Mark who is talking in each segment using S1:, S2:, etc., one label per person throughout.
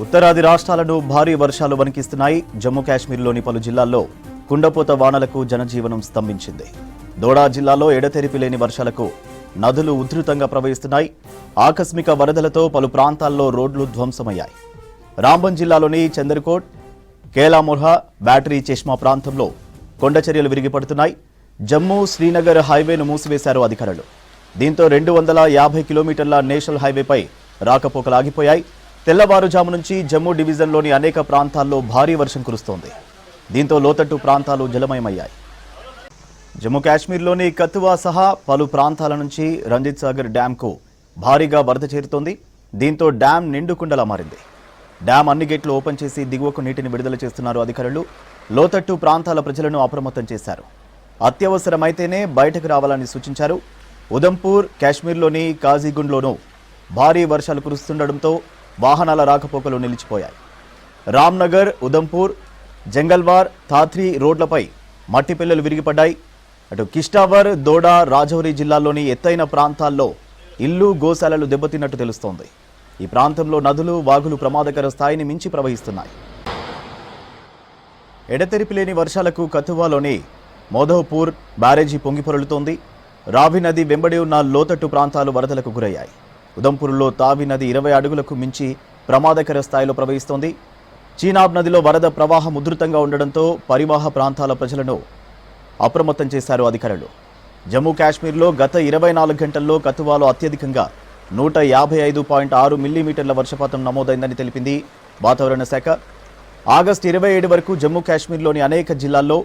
S1: ఉత్తరాది రాష్ట్రాలను భారీ వర్షాలు వణికిస్తున్నాయి. జమ్మూ కాశ్మీర్లోని పలు జిల్లాల్లో కుండపోత వానలకు జనజీవనం స్తంభించింది. దోడా జిల్లాలో ఎడతెరిపి లేని వర్షాలకు నదులు ఉధృతంగా ప్రవహిస్తున్నాయి. ఆకస్మిక వరదలతో పలు ప్రాంతాల్లో రోడ్లు ధ్వంసమయ్యాయి. రాంబన్ జిల్లాలోని చందర్కోట్, కేలామొర్హా, బ్యాటరీ చెష్మా ప్రాంతంలో కొండచర్యలు విరిగిపడుతున్నాయి. జమ్మూ శ్రీనగర్ హైవేను మూసివేశారు అధికారులు. దీంతో 250 కిలోమీటర్ల నేషనల్ హైవేపై రాకపోకలు ఆగిపోయాయి. తెల్లవారుజాము నుంచి జమ్మూ డివిజన్లోని అనేక ప్రాంతాల్లో భారీ వర్షం కురుస్తోంది. దీంతో లోతట్టు ప్రాంతాలు జలమయమయ్యాయి. జమ్మూ కాశ్మీర్లోని కతువా సహా పలు ప్రాంతాల నుంచి రంజిత్ సాగర్ డ్యాంకు భారీగా వరద చేరుతోంది. దీంతో డ్యాం నిండుకుండలా మారింది. డ్యాం అన్ని గేట్లు ఓపెన్ చేసి దిగువకు నీటిని విడుదల చేస్తున్నారు అధికారులు. లోతట్టు ప్రాంతాల ప్రజలను అప్రమత్తం చేశారు. అత్యవసరమైతేనే బయటకు రావాలని సూచించారు. ఉదంపూర్, కాశ్మీర్లోని కాజీగుండ్లోనూ భారీ వర్షాలు కురుస్తుండటంతో వాహనాల రాకపోకలు నిలిచిపోయాయి. రామ్నగర్, ఉదంపూర్, జంగల్వార్, థాత్రి రోడ్లపై మట్టి పిల్లలు విరిగిపడ్డాయి. అటు కిష్టావర్, దోడా, రాజౌరి జిల్లాల్లోని ఎత్తైన ప్రాంతాల్లో ఇల్లు, గోశాలలు దెబ్బతిన్నట్టు తెలుస్తోంది. ఈ ప్రాంతంలో నదులు, వాగులు ప్రమాదకర స్థాయిని మించి ప్రవహిస్తున్నాయి. ఎడతెరిపి లేని వర్షాలకు కతువాలోని మోదోపూర్ బ్యారేజీ పొంగిపొరలుతోంది. రావి నది వెంబడి ఉన్న లోతట్టు ప్రాంతాలు వరదలకు గురయ్యాయి. ఉదంపూర్లో తావి నది 20 అడుగులకు మించి ప్రమాదకర స్థాయిలో ప్రవహిస్తోంది. చీనాబ్ నదిలో వరద ప్రవాహం ఉధృతంగా ఉండడంతో పరివాహ ప్రాంతాల ప్రజలను అప్రమత్తం చేశారు అధికారులు. జమ్మూ కాశ్మీర్లో గత 24 గంటల్లో కతువాలో అత్యధికంగా 155.6 మిల్లీమీటర్ల వర్షపాతం నమోదైందని తెలిపింది వాతావరణ శాఖ. ఆగస్టు 27 వరకు జమ్మూ కాశ్మీర్లోని అనేక జిల్లాల్లో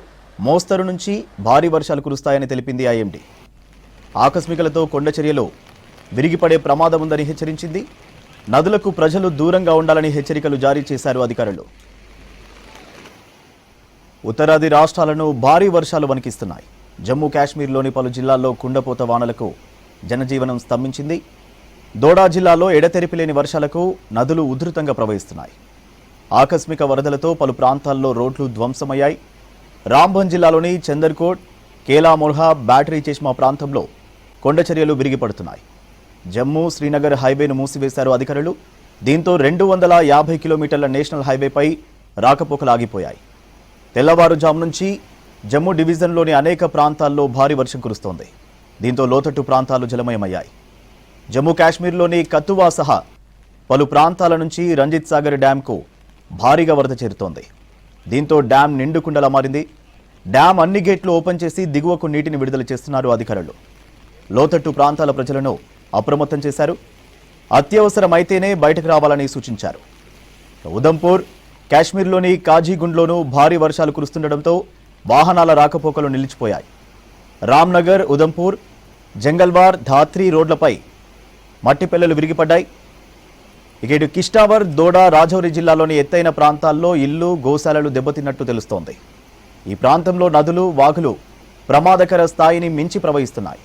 S1: మోస్తరు నుంచి భారీ వర్షాలు కురుస్తాయని తెలిపింది ఐఎండీ. ఆకస్మికలతో కొండచర్యలు విరిగిపడే ప్రమాదం ఉందని హెచ్చరించింది. నదులకు ప్రజలు దూరంగా ఉండాలని హెచ్చరికలు జారీ చేశారు అధికారులు. ఉత్తరాది రాష్ట్రాలను భారీ వర్షాలు వణికిస్తున్నాయి. జమ్మూ కాశ్మీర్లోని పలు జిల్లాల్లో కుండపోత వానలకు జనజీవనం స్తంభించింది. దోడా జిల్లాలో ఎడతెరిపి లేని వర్షాలకు నదులు ఉధృతంగా ప్రవహిస్తున్నాయి. ఆకస్మిక వరదలతో పలు ప్రాంతాల్లో రోడ్లు ధ్వంసమయ్యాయి. రాంబన్ జిల్లాలోని చందర్కోట్, కేలామొర్హా, బ్యాటరీ చెష్మా ప్రాంతంలో కొండచర్యలు విరిగిపడుతున్నాయి. జమ్మూ శ్రీనగర్ హైవేను మూసివేశారు అధికారులు. దీంతో 250 కిలోమీటర్ల నేషనల్ హైవేపై రాకపోకలు ఆగిపోయాయి. తెల్లవారుజాము నుంచి జమ్మూ డివిజన్లోని అనేక ప్రాంతాల్లో భారీ వర్షం కురుస్తోంది. దీంతో లోతట్టు ప్రాంతాలు జలమయమయ్యాయి. జమ్మూ కాశ్మీర్లోని కతువా సహా పలు ప్రాంతాల నుంచి రంజిత్ సాగర్ డ్యాంకు భారీగా వరద చేరుతోంది. దీంతో డ్యాం నిండుకుండలా మారింది. డ్యాం అన్ని గేట్లు ఓపెన్ చేసి దిగువకు నీటిని విడుదల చేస్తున్నారు అధికారులు. లోతట్టు ప్రాంతాల ప్రజలను అప్రమత్తం చేశారు. అత్యవసరమైతేనే బయటకు రావాలని సూచించారు. ఉదంపూర్, కాశ్మీర్లోని కాజీగుండ్లోనూ భారీ వర్షాలు కురుస్తుండటంతో వాహనాల రాకపోకలు నిలిచిపోయాయి. రామ్నగర్, ఉదంపూర్, జంగల్వార్, ధాత్రి రోడ్లపై మట్టి పిల్లలు విరిగిపడ్డాయి. ఇటు కిష్టావర్, దోడా, రాజౌరి జిల్లాలోని ఎత్తైన ప్రాంతాల్లో ఇల్లు, గోశాలలు దెబ్బతిన్నట్టు తెలుస్తోంది. ఈ ప్రాంతంలో నదులు, వాగులు ప్రమాదకర స్థాయిని మించి ప్రవహిస్తున్నాయి.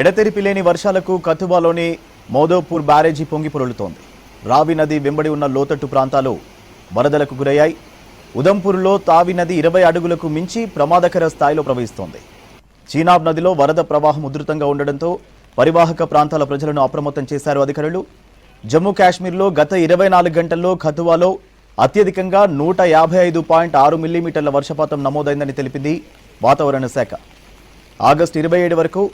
S1: ఎడతెరిపి లేని వర్షాలకు కతువాలోని మోదోపూర్ బ్యారేజీ పొంగిపొరలుతోంది. రావి నది వెంబడి ఉన్న లోతట్టు ప్రాంతాలు వరదలకు గురయ్యాయి. ఉదంపూర్లో తావి నది 20 అడుగులకు మించి ప్రమాదకర స్థాయిలో ప్రవహిస్తోంది. చీనాబ్ నదిలో వరద ప్రవాహం ఉధృతంగా ఉండడంతో పరివాహక ప్రాంతాల ప్రజలను అప్రమత్తం చేశారు అధికారులు. జమ్మూ కాశ్మీర్లో గత 24 గంటల్లో కతువాలో అత్యధికంగా 155.6 మిల్లీమీటర్ల వర్షపాతం నమోదైందని తెలిపింది వాతావరణ శాఖ. ఆగస్టు 27 వరకు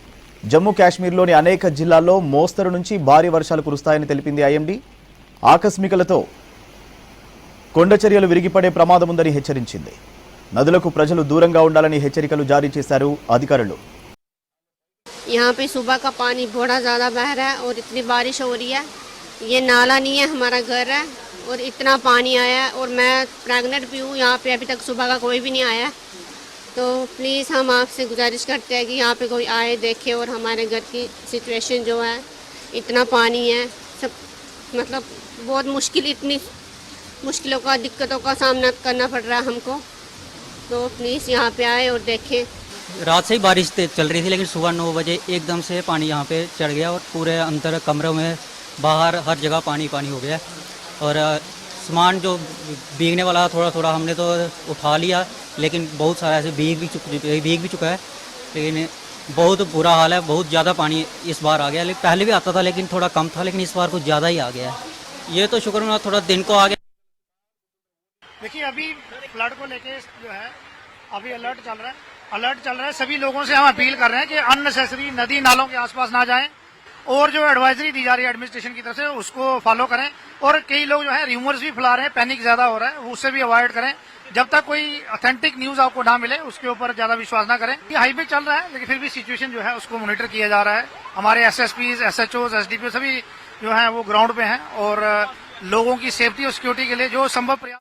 S1: జమ్మూ కాశ్మీర్లోని అనేక జిల్లాల్లో మోస్తరు నుంచి భారీ వర్షాలు కురుస్తాయని తెలిపింది ఐఎండీ. ఆకస్మికలతో కొండచర్యలు విరిగిపడే ప్రమాదం ఉందని హెచ్చరించింది. నదులకు ప్రజలు దూరంగా ఉండాలని హెచ్చరికలు జారీ చేశారు అధికారులు.
S2: यहाँ पे सुबह का पानी बड़ा ज़्यादा बह रहा है और इतनी बारिश हो रही है. ये नाला नहीं है, हमारा घर है और इतना पानी आया है और मैं प्रेग्नेंट भी हूँ. यहाँ पे अभी तक सुबह का कोई भी नहीं आया. तो प्लीज़ हम आपसे गुजारिश करते हैं कि यहाँ पे कोई आए, देखे और हमारे घर की सिचुएशन जो है, इतना पानी है, सब मतलब बहुत इतनी मुश्किलों का, दिक्कतों का सामना करना पड़ रहा है हमको. तो प्लीज़ यहाँ पे आए और देखें.
S3: रात से ही बारिश चल रही थी, लेकिन सुबह 9 बजे एकदम से पानी यहाँ पे चढ़ गया और पूरे अंदर कमरों में, बाहर हर जगह पानी हो गया. और सामान जो भीगने वाला थोड़ा थोड़ा हमने तो उठा लिया, लेकिन बहुत सारा ऐसे भीग भी चुका है. लेकिन बहुत बुरा हाल है, बहुत ज़्यादा पानी इस बार आ गया. पहले भी आता था लेकिन थोड़ा कम था, लेकिन इस बार कुछ ज़्यादा ही आ गया है. ये तो शुक्र मनाओ थोड़ा दिन को आगे।
S4: देखिए अभी फ्लड को लेके जो है अभी अलर्ट चल रहा है। सभी लोगों से हम अपील कर रहे हैं कि अननेसेसरी नदी नालों के आसपास ना जाएं और जो एडवाइजरी दी जा रही है एडमिनिस्ट्रेशन की तरफ से उसको फॉलो करें। और कई लोग जो है र्यूमर्स भी फैला रहे हैं, पैनिक ज्यादा हो रहा है, उससे भी अवॉइड करें। जब तक कोई ऑथेंटिक न्यूज आपको ना मिले उसके ऊपर ज्यादा विश्वास ना करें। ये हाईवे चल रहा है लेकिन फिर भी सिचुएशन जो है उसको मॉनिटर किया जा रहा है। हमारे एसएसपीज, एसएचओ, एसडीपीओ सभी जो है वो ग्राउंड पे हैं और लोगों की सेफ्टी और सिक्योरिटी के लिए जो संभव प्रयास